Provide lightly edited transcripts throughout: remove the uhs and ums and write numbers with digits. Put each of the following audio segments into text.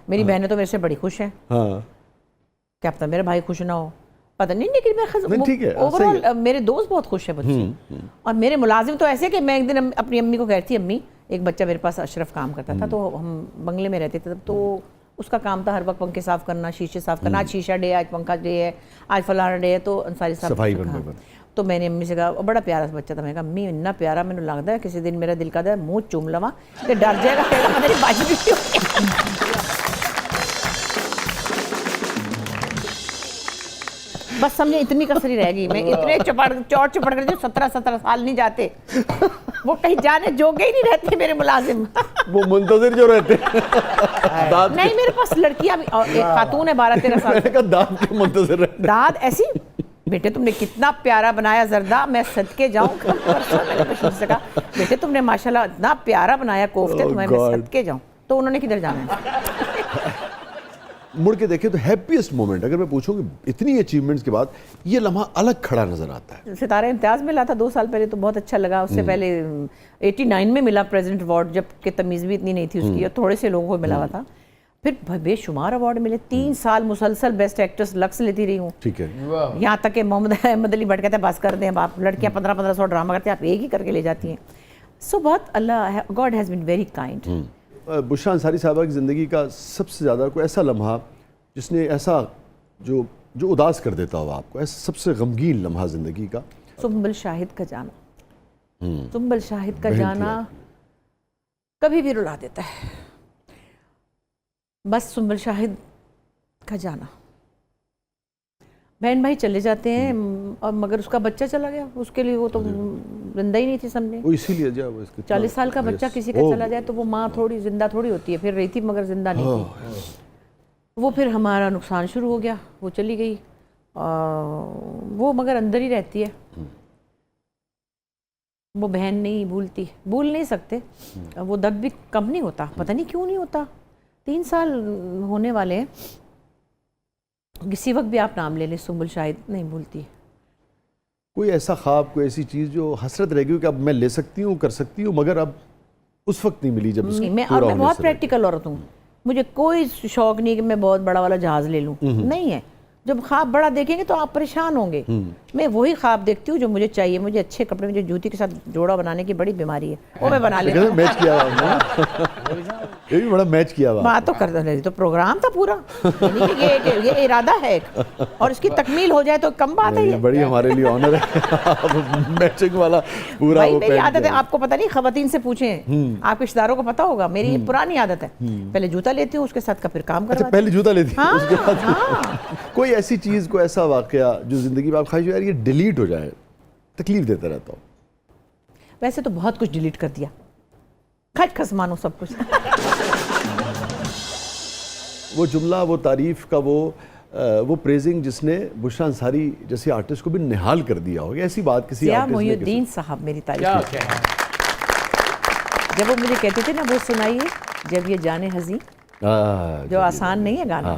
میری بہنیں تو میرے سے بڑی خوش ہیں. ہاں کیا پتہ میرا بھائی خوش نہ ہو, پتہ نہیں, لیکن میں اوور آل میرے دوست بہت خوش ہیں مجھ سے. اور میرے ملازم تو ایسے کہ میں ایک دن اپنی امی کو کہتی, امی ایک بچہ میرے پاس اشرف کام کرتا تھا, تو ہم بنگلے میں رہتے تھے تب, تو اس کا کام تھا ہر وقت پنکھے صاف کرنا, شیشے صاف کرنا, آج شیشہ ڈے, آج پنکھا ڈے ہے, آج فلانا ڈے ہے, تو انصاری صاحب. تو میں نے امی سے کہا, بڑا پیارا سا بچہ تھا, میں نے کہا امی اتنا پیارا, میں نے لگتا ہے کسی دن میرا دل کرتا ہے منہ چوم لواں کہ ڈر جائے گا, کہے گا پتہ نہیں باجی بھی بس سمجھے اتنی کسری رہ گئی. میں اتنے چوٹ چپڑ کر جو 17 سال نہیں جاتے, وہ کہیں جانے جوگے ہی نہیں رہتے میرے ملازم. وہ منتظر جو رہتے نہیں, میرے پاس لڑکیاں بھی, ایک خاتون ہے 12-13 سال, میں نے کہا داد کے منتظر رہتے, داد ایسی, بیٹے تم نے کتنا پیارا بنایا زردہ, میں صدقے جاؤں. میں نے بشیر سے کہا بیٹے تم نے ماشاءاللہ اتنا پیارا بنایا کوفتے, تمہیں میں صدقے جاؤں. تو انہوں نے کدھر جانا ہے. مڑ کے دیکھیں تو ہیپیسٹ مومنٹ اگر میں پوچھوں کہ اتنی اچیومنٹس کے بعد یہ لمحہ الگ کھڑا نظر آتا ہے. ستارہ امتیاز ملا تھا 2 سال پہلے, تو بہت اچھا لگا. اس سے پہلے 89 میں ملا پریزیڈنٹ ایوارڈ, جب کہ تمیز بھی اتنی نہیں تھی اس کی, اور تھوڑے سے لوگوں کو ملا ہوا تھا. پھر بے شمار ایوارڈ ملے, 3 سال مسلسل بیسٹ ایکٹریس لکس لیتی رہی ہوں. ٹھیک ہے, یہاں تک کہ محمد احمد علی بٹ کہتے ہیں بس کر دیں آپ, لڑکیاں 1500 ڈرامہ کرتے ہیں, آپ ایک ہی کر کے لے جاتی ہیں. سو بہت اللہ, God has been very kind. Bushra Ansari صاحبہ کی زندگی کا سب سے زیادہ کوئی ایسا لمحہ جس نے ایسا جو اداس کر دیتا ہو آپ کو, ایسا سب سے غمگین لمحہ زندگی کا؟ سنبل شاہد کا جانا. سنبل شاہد کا جانا کبھی بھی رلا دیتا ہے. بس سنبل شاہد کا جانا, بہن بھائی چلے جاتے ہیں, اور مگر اس کا بچہ چلا گیا, اس کے لیے وہ تو زندہ ہی نہیں تھی سمجھے. وہ اسی لیے 40 سال کا بچہ کسی کا چلا جائے تو وہ ماں تھوڑی زندہ تھوڑی ہوتی ہے, پھر رہی تھی مگر زندہ نہیں تھی. وہ پھر ہمارا نقصان شروع ہو گیا, وہ چلی گئی, وہ مگر اندر ہی رہتی ہے. وہ بہن نہیں بھولتی, بھول نہیں سکتے, وہ درد بھی کم نہیں ہوتا, پتہ نہیں کیوں نہیں ہوتا. 3 سال ہونے والے ہیں, کسی وقت بھی آپ نام لے لیں, سنبل شاہد نہیں بھولتی. کوئی ایسا خواب, کوئی ایسی چیز جو حسرت رہ گئی کہ اب میں لے سکتی ہوں, کر سکتی ہوں, مگر اب اس وقت نہیں ملی جب اس میں بہت پریکٹیکل عورت ہوں, مجھے کوئی شوق نہیں کہ میں بہت بڑا والا جہاز لے لوں, نہیں ہے. جب خواب بڑا دیکھیں گے تو آپ پریشان ہوں گے. میں وہی خواب دیکھتی ہوں جو مجھے چاہیے. مجھے اچھے کپڑے, مجھے جوتی کے ساتھ جوڑا بنانے کی بڑی بیماری ہے, وہ میں بنا لیتی ہوں. میچ کیا ہوا, یہ بھی بڑا میچ کیا ہوا. بات تو کرتا رہی, تو پروگرام تھا پورا, یہ ارادہ ہے ایک, اور اس کی تکمیل ہو جائے تو کم بات ہے. یہ بڑی ہمارے لیے آنر ہے, میچنگ والا پورا. میری عادت ہے, آپ کو پتہ نہیں, خواتین سے پوچھیں, آپ رشتہ داروں کو پتہ ہوگا, میری یہ پرانی عادت ہے, پہلے جوتا لیتی ہوں, اس کے ساتھ کا پھر کام کرواتی ہوں. پہلے جوتا لیتی ہوں, اس کے بعد کوئی ایسی چیز, کوئی ایسا واقعہ جو زندگی میں آپ خواہش یار یہ ڈیلیٹ ہو جائے, تکلیف دیتا رہتا ہوں؟ ویسے تو بہت کچھ ڈیلیٹ کر دیا, کھچ کھس مانو سب کچھ. وہ جملہ, وہ تعریف کا وہ پریزنگ جس نے بشریٰ انصاری جیسے آرٹسٹ کو بھی نہال کر دیا ہوگا, ایسی بات کسی ضیاء آرٹسٹ نے؟ محی الدین صاحب میری تعریف, جب وہ مجھے کہتے تھے نا وہ سنائیے جب یہ جانے ہزیں, جو آسان نہیں ہے گانا,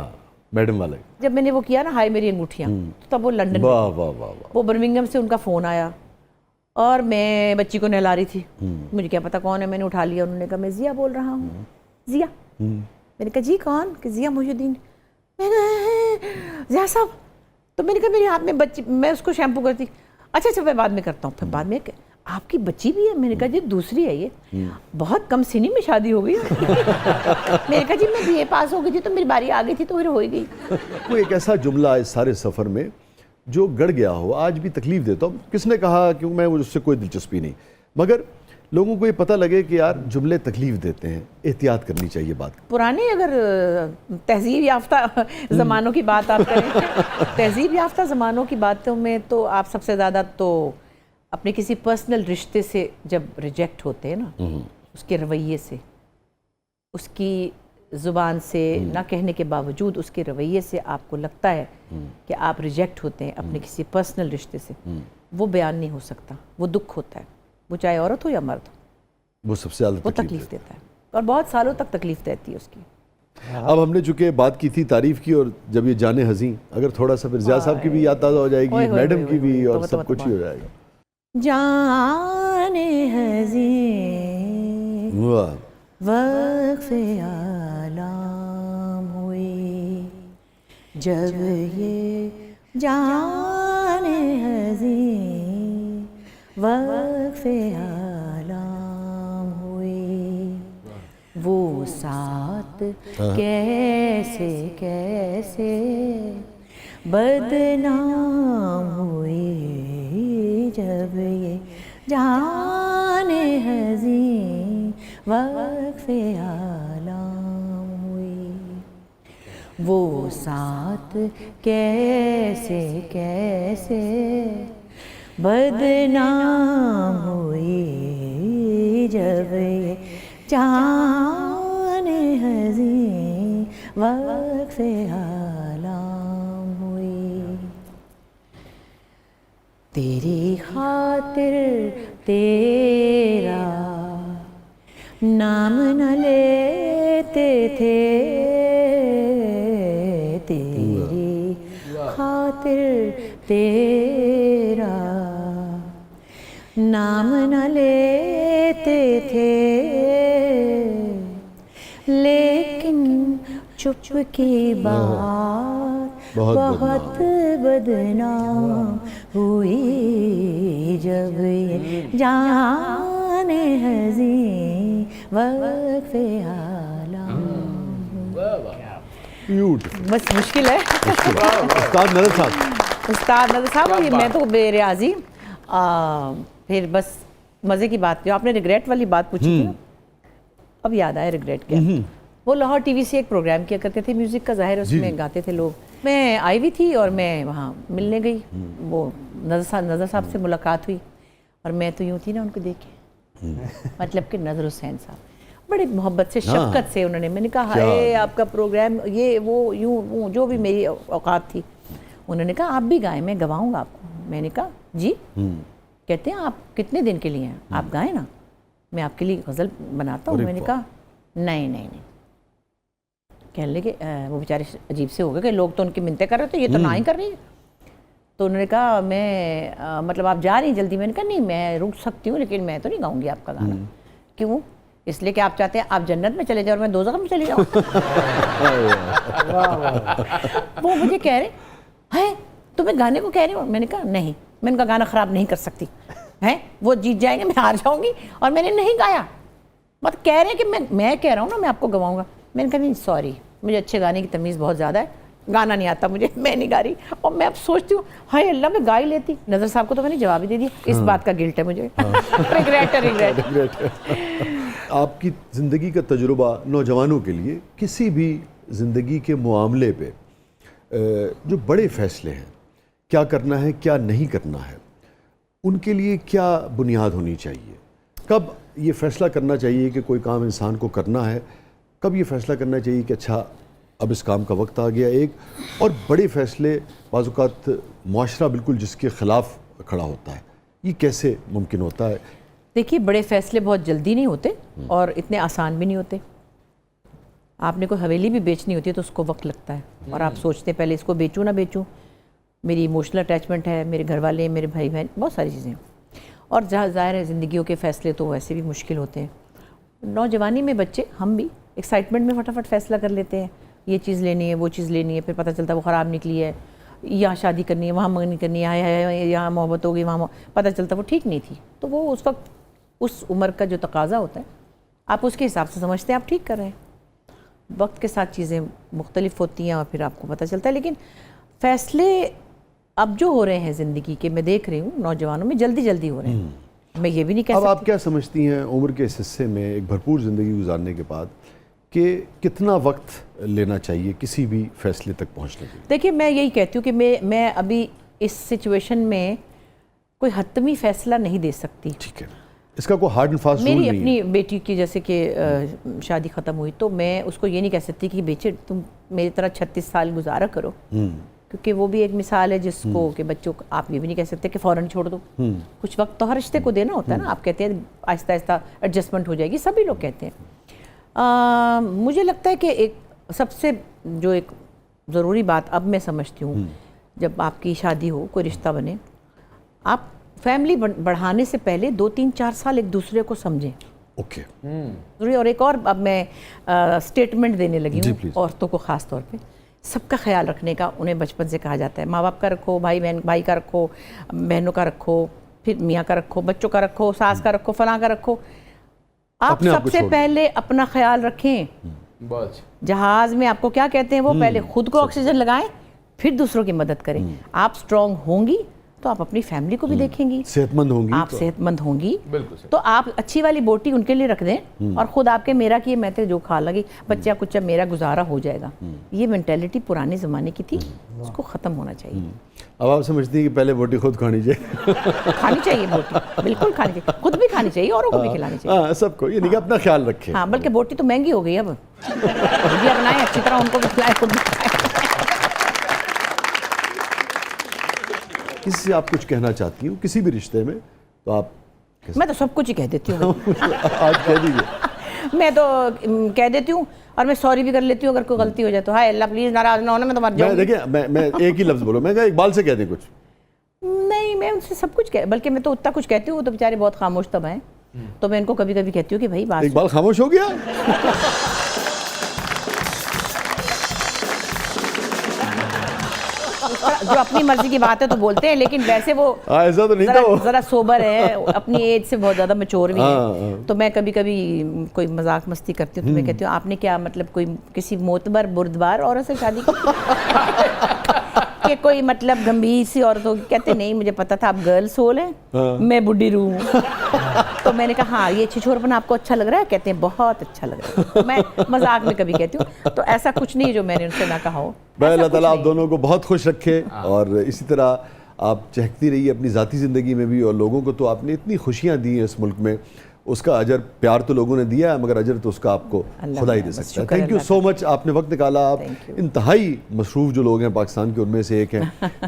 میڈم والے, جب میں نے وہ کیا نا ہائے میری انگوٹھیاں, تب وہ لنڈن میں, وہ برمنگھم سے ان کا فون آیا, اور میں بچی کو نہلا رہی تھی, مجھے کیا پتا کون ہے, میں نے اٹھا لیا, انہوں نے کہا میں ضیاء بول رہا ہوں. ضیاء, میں نے کہا جی کون, کہ ضیاء محی الدین. میں نے کہا ضیاء صاحب, تو میں نے کہا میرے ہاتھ میں بچی, میں اس کو شیمپو کرتی, اچھا میں بعد میں کرتا ہوں. پھر بعد میں آپ کی بچی بھی ہے, میں نے کہا جی دوسری ہے, یہ بہت کم سنی میں شادی ہو گئی. میں نے کہا جی میں BA پاس ہو گئی تھی تو میری باری آ گئی تھی تو پھر ہو ہی گئی. کوئی ایک ایسا جملہ اس سارے سفر میں جو گڑ گیا ہو, آج بھی تکلیف دیتا ہوں, کس نے کہا, کیوں, میں اس سے کوئی دلچسپی نہیں, مگر لوگوں کو یہ پتہ لگے کہ یار جملے تکلیف دیتے ہیں, احتیاط کرنی چاہیے بات. پرانے اگر تہذیب یافتہ زمانوں کی بات آپ کریں, تہذیب یافتہ زمانوں کی باتوں میں تو آپ سب سے زیادہ تو اپنے کسی پرسنل رشتے سے جب ریجیکٹ ہوتے ہیں نا, اس کے رویے سے, اس کی زبان سے نہ کہنے کے باوجود اس کے رویے سے آپ کو لگتا ہے کہ آپ ریجیکٹ ہوتے ہیں اپنے کسی پرسنل رشتے سے, وہ بیان نہیں ہو سکتا, وہ دکھ ہوتا ہے, وہ چاہے عورت ہو یا مرد ہو, وہ سب سے زیادہ وہ تکلیف دیتا ہے, اور بہت سالوں تک تکلیف دیتی ہے اس کی. اب ہم نے چونکہ بات کی تھی تعریف کی, اور جب یہ جانے ہزیں, اگر تھوڑا سا پھر ضیاء صاحب کی بھی یاد تازہ ہو جائے گی, میڈم کی بھی, اور سب کچھ ہی ہو جائے گا. جانے ہزیں وقف عالم جب یہ جان حزین وقف عالم ہوئی، وہ ساتھ کیسے کیسے بدنام ہوئی، جب یہ جان حزین وقف عالم ہوئی، وہ ساتھ کیسے کیسے بدنام ہوئی، جب یہ جان حزین وقف عالم ہوئی، تیری خاطر تیرا نام نہ لیتے تھے، تیری خاطر تیرا نام نہ لیتے تھے، لیکن چپ کی بات بہت بدنام ہوئی، جب یہ جان حزین وقف عالم۔ بس مشکل ہے استاد نظر صاحب، استاد نظر صاحب، یہ میں تو بے ریاضی۔ پھر بس مزے کی بات، جو آپ نے ریگریٹ والی بات پوچھی تھی نا، اب یاد آیا ریگریٹ کیا۔ وہ لاہور ٹی وی سے ایک پروگرام کیا کرتے تھے میوزک کا، ظاہر اس میں گاتے تھے لوگ، میں آئی ہوئی تھی اور میں وہاں ملنے گئی، وہ نظر صاحب سے ملاقات ہوئی، اور میں تو یوں تھی نا ان کو دیکھ کے، مطلب کہ نظر حسین صاحب بڑے محبت سے شفقت سے انہوں نے، میں نے کہا ہائے آپ کا پروگرام یہ وہ یوں جو بھی میری اوقات تھی، انہوں نے کہا آپ بھی گائیں، میں گواؤں گا آپ کو۔ میں نے کہا جی، کہتے ہیں آپ کتنے دن کے لیے ہیں، آپ گائیں نا، میں آپ کے لیے غزل بناتا ہوں۔ میں نے کہا نہیں نہیں نہیں، کہنے لگے وہ بیچارے عجیب سے ہو گئے کہ لوگ تو ان کی منتیں کر رہے تھے، یہ تو نہ ہی کر رہی ہے۔ تو انہوں نے کہا میں مطلب آپ جا رہی ہیں جلدی؟ میں نے کہا نہیں میں رک سکتی ہوں، لیکن میں تو نہیں گاؤں گی آپ کا گانا۔ کیوں؟ اس لیے کہ آپ چاہتے ہیں آپ جنت میں چلے جاؤ اور میں دوزخ میں چلی جاؤں۔ وہ مجھے کہہ رہے ہیں تمہیں گانے کو کہہ رہی ہوں؟ میں نے کہا نہیں، میں ان کا گانا خراب نہیں کر سکتی ہیں، وہ جیت جائیں گے میں ہار جاؤں گی، اور میں نے نہیں گایا، بس کہہ رہے ہیں کہ میں کہہ رہا ہوں نا میں آپ کو گواؤں گا۔ میں نے کہا نہیں سوری، مجھے اچھے گانے کی تمیز بہت زیادہ ہے، گانا نہیں آتا مجھے، میں نہیں گا رہی۔ اور میں اب سوچتی ہوں ہائے اللہ میں گا ہی لیتی۔ نظر صاحب کو تو میں نے جواب ہی دے دیا، اس بات کا گلٹ ہے مجھے، ریگریٹ۔ آپ کی زندگی کا تجربہ نوجوانوں کے لیے کسی بھی زندگی کے معاملے پہ جو بڑے فیصلے ہیں، کیا کرنا ہے کیا نہیں کرنا ہے، ان کے لیے کیا بنیاد ہونی چاہیے؟ کب یہ فیصلہ کرنا چاہیے کہ کوئی کام انسان کو کرنا ہے، کب یہ فیصلہ کرنا چاہیے کہ اچھا اب اس کام کا وقت آ گیا ایک، اور بڑے فیصلے بعض اوقات معاشرہ بالکل جس کے خلاف کھڑا ہوتا ہے، یہ کیسے ممکن ہوتا ہے؟ دیکھیے بڑے فیصلے بہت جلدی نہیں ہوتے اور اتنے آسان بھی نہیں ہوتے۔ آپ نے کوئی حویلی بھی بیچنی ہوتی ہے تو اس کو وقت لگتا ہے، اور آپ سوچتے ہیں پہلے اس کو بیچوں نہ بیچوں، میری ایموشنل اٹیچمنٹ ہے، میرے گھر والے، میرے بھائی بہن، بہت ساری چیزیں، اور جہاں ظاہر ہے زندگیوں کے فیصلے تو ویسے بھی مشکل ہوتے ہیں۔ نوجوانی میں بچے، ہم بھی ایکسائٹمنٹ میں فٹافٹ فیصلہ کر لیتے ہیں، یہ چیز لینی ہے وہ چیز لینی ہے، پھر پتہ چلتا ہے وہ خراب نکلی ہے، یہاں شادی کرنی ہے وہاں منگنی کرنی ہے، یہاں محبت ہوگی وہاں پتہ چلتا وہ ٹھیک نہیں تھی۔ تو وہ اس وقت اس عمر کا جو تقاضا ہوتا ہے آپ اس کے حساب سے سمجھتے ہیں آپ ٹھیک کر رہے ہیں، وقت کے ساتھ چیزیں مختلف ہوتی ہیں اور پھر آپ کو پتہ چلتا ہے۔ لیکن فیصلے اب جو ہو رہے ہیں زندگی کے، میں دیکھ رہی ہوں نوجوانوں میں جلدی ہو رہے ہیں۔ میں یہ بھی نہیں کہہ سکتی۔ اب آپ کیا سمجھتی ہیں عمر کے اس حصے میں ایک بھرپور زندگی گزارنے کے بعد کہ کتنا وقت لینا چاہیے کسی بھی فیصلے تک پہنچنے کے لیے؟ دیکھیے میں یہی کہتی ہوں کہ میں ابھی اس سچویشن میں کوئی حتمی فیصلہ نہیں دے سکتی۔ ٹھیک ہے، اس کا کوئی ہارڈ اینڈ فاسٹ رول نہیں ہے۔ میری اپنی بیٹی کی جیسے کہ شادی ختم ہوئی تو میں اس کو یہ نہیں کہہ سکتی کہ بیچے تم میری طرح 36 سال گزارا کرو، کیونکہ وہ بھی ایک مثال ہے جس کو کہ بچوں کو آپ یہ بھی نہیں کہہ سکتے کہ فوراً چھوڑ دو، کچھ وقت تو ہر رشتے کو دینا ہوتا ہے نا۔ آپ کہتے ہیں آہستہ آہستہ ایڈجسٹمنٹ ہو جائے گی، سبھی لوگ کہتے ہیں۔ مجھے لگتا ہے کہ ایک سب سے جو ایک ضروری بات اب میں سمجھتی ہوں، جب آپ کی شادی ہو، کوئی رشتہ بنے، آپ فیملی بڑھانے سے پہلے 2 3 4 سال ایک دوسرے کو سمجھیں۔ اوکے، ضروری۔ اور ایک اور اب میں اسٹیٹمنٹ دینے لگی ہوں عورتوں کو خاص طور پہ سب کا خیال رکھنے کا انہیں بچپن سے کہا جاتا ہے. ماں باپ کا رکھو, بھائی کا رکھو, بہنوں کا رکھو, پھر میاں کا رکھو, بچوں کا رکھو, ساس کا رکھو, فلاں کا رکھو. آپ سب سے پہلے اپنا خیال رکھیں. جہاز میں آپ کو کیا کہتے ہیں وہ, پہلے خود کو آکسیجن لگائیں پھر دوسروں کی مدد کریں. آپ سٹرونگ ہوں گی تو آپ اپنی فیملی کو بھی دیکھیں گی, صحت مند ہوں گی, آپ صحت مند ہوں گی, تو آپ اچھی والی بوٹی ان کے لیے رکھ دیں اور خود آپ کے میرا کیے میں تے جو کھا لگی, بچہ کچھ میرا گزارا ہو جائے گا. یہ مینٹیلٹی پرانے زمانے کی تھی, اس کو ختم ہونا چاہیے. اب آپ سمجھتی ہیں کہ پہلے بوٹی خود کھانی چاہیے؟ کھانی چاہیے بوٹی, بالکل کھانی چاہیے, خود بھی کھانی چاہیے, اوروں کو بھی کھلانی چاہیے. ہاں سب کو, یعنی کہ اپنا خیال رکھیں. ہاں بلکہ بوٹی تو مہنگی ہو گئی اب, بھی اپنائیں اچھی طرح, ان کو بھی کھلائیں, خود بھی کھلائیں. کسی سے آپ کچھ کہنا چاہتی ہوں کسی بھی رشتے میں تو آپ؟ میں تو سب کچھ ہی کہہ دیتی ہوں. آج کہہ دیجیے. میں تو کہہ دیتی ہوں اور میں سوری بھی کر لیتی ہوں اگر کوئی غلطی ہو جائے تو. ہائے اللہ پلیز ناراض نہ ہونا, میں تو مر جاؤں. دیکھیں میں ایک ہی لفظ بولوں, میں کہا اقبال سے کہہ دیں کچھ. نہیں, میں ان سے سب کچھ بلکہ میں تو اتنا کچھ کہتی ہوں, وہ تو بیچارے بہت خاموش طبع ہیں, تو میں ان کو کبھی کبھی کہتی ہوں کہ بھائی بات. اقبال خاموش ہو گیا؟ جو اپنی مرضی کی بات ہے تو بولتے ہیں, لیکن ویسے وہ ایسا تو نہیں تھا, ذرا سوبر ہے, اپنی ایج سے بہت زیادہ میچور بھی ہیں. تو میں کبھی کبھی کوئی مذاق مستی کرتی ہوں تو میں کہتی ہوں آپ نے کیا مطلب کوئی کسی معتبر بردبار عورت سے شادی کی کہ کوئی مطلب گمبھیر سی عورت ہوگی؟ کہتے نہیں, مجھے پتا تھا آپ گرل سول ہیں, میں بڈھی روح ہوں. تو میں نے کہا ہاں یہ چھچور پن آپ کو اچھا لگ رہا ہے؟ کہتے ہیں بہت اچھا لگ رہا ہے. میں مذاق میں کبھی کہتی ہوں, تو ایسا کچھ نہیں جو میں نے ان سے نہ کہا ہو. اللہ تعالیٰ آپ دونوں کو بہت خوش رکھے, اور اسی طرح آپ چہکتی رہیے اپنی ذاتی زندگی میں بھی, اور لوگوں کو تو آپ نے اتنی خوشیاں دی ہیں اس ملک میں, اس کا اجر پیار تو لوگوں نے دیا ہے, مگر اجر تو اس کا آپ کو خدا ہی دے سکتا ہے. تھینک یو سو مچ, آپ نے وقت نکالا. آپ انتہائی مصروف جو لوگ ہیں پاکستان کے ان میں سے ایک ہیں,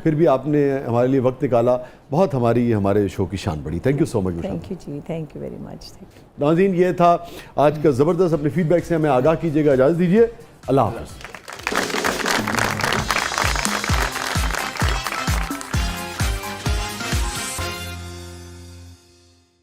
پھر بھی آپ نے ہمارے لیے وقت نکالا, بہت ہمارے شو کی شان بڑھی. Thank you so much. Thank you جی, تھینک یو ویری مچ. ناظرین یہ تھا آج کا زبردست, اپنے فیڈ بیک سے ہمیں آگاہ کیجیے گا. اجازت دیجیے, اللہ حافظ.